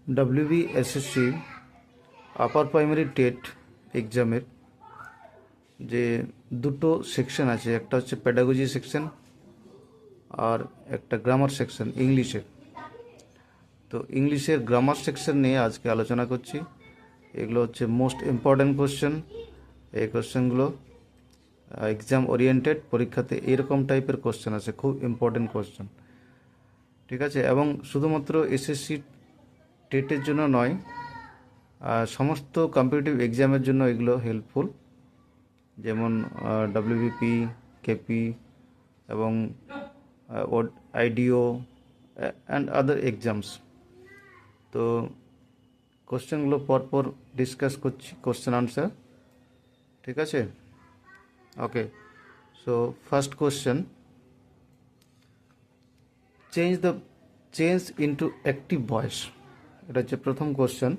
WBSSC upper primary TET এক্সামের যে দুটো সেকশন আছে, একটা হচ্ছে প্যাডাগজি সেকশন আর একটা গ্রামার সেকশন ইংলিশের। তো ইংলিশের গ্রামার সেকশন নিয়ে আজকে আলোচনা করছি। এগুলো হচ্ছে মোস্ট ইম্পর্ট্যান্ট কোশ্চেন। এই কোশ্চেনগুলো এক্সাম ওরিয়েন্টেড, পরীক্ষাতে এরকম টাইপের কোশ্চেন আছে, খুব ইম্পর্টেন্ট কোশ্চেন, ঠিক আছে। এবং শুধুমাত্র এসএসসি টেটের জন্য নয়, সমস্ত কম্পিটিটিভ এক্সামের জন্য এগুলো হেল্পফুল, যেমন WBP, কেপি এবং আইডিও অ্যান্ড আদার এক্সামস। তো কোশ্চেনগুলো পরপর ডিসকাস করছি, কোশ্চেন আনসার, ঠিক আছে। Okay, so first question, change into active voice. এটা হচ্ছে প্রথম কোশ্চেন।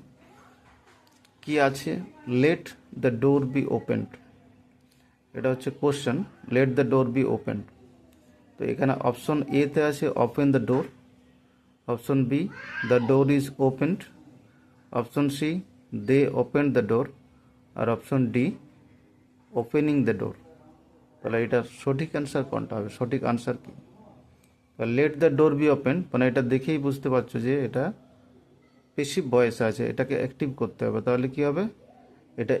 কি আছে? Let the door be opened. এটা হচ্ছে question, let the door be opened. তো এখানে অপশন এতে আছে open the door, option B the door is opened, option C they open the door, আর option D opening the door. তাহলে এটা সঠিক অ্যান্সার কোনটা হবে? সঠিক আনসার কি? Let the door be open মানে এটা দেখেই বুঝতে পারছো যে এটা পেসিভ ভয়েস আছে, এটাকে অ্যাক্টিভ করতে হবে। তাহলে কি হবে? এটা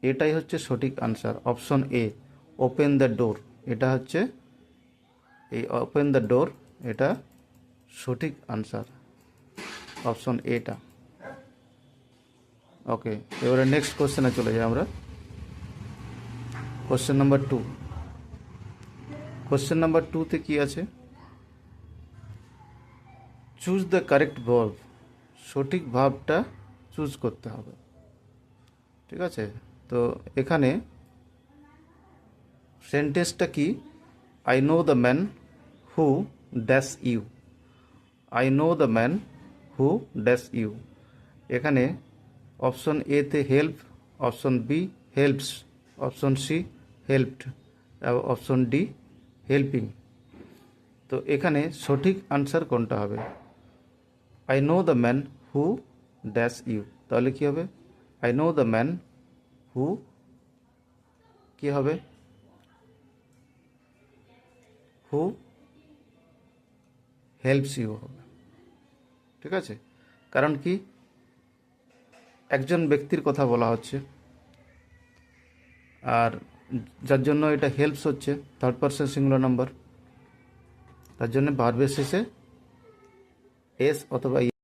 এটাই হচ্ছে সঠিক answer, option A, open the ডোর। এটা হচ্ছে এই ওপেন দ্য ডোর, এটা সঠিক আনসার, অপশন এটা। ওকে, এবারে নেক্সট কোশ্চেনে চলে যাই আমরা। Question number 2। কোশ্চেন নাম্বার 2তে কি আছে? Choose the correct verb. সঠিক ভার্বটা চুজ করতে হবে, ঠিক আছে। তো এখানে সেন্টেন্সটা কি? I know the man who dash you. I know the man who dash you. এখানে অপশন এতে help, option B helps, option C helped, option D helping. তো এখানে সঠিক আনসার কোনটা হবে? I know the man who dash you, তাহলে কি হবে? I know the man who, কি হবে? হু হেল্পস ইউ হবে, ঠিক আছে। কারণ কি? একজন ব্যক্তির কথা বলা হচ্ছে, আর যার জন্য এটা হেল্পস হচ্ছে থার্ড পারসন সিঙ্গুলার নাম্বার, তার জন্য ভার্বের শেষে এস অথবা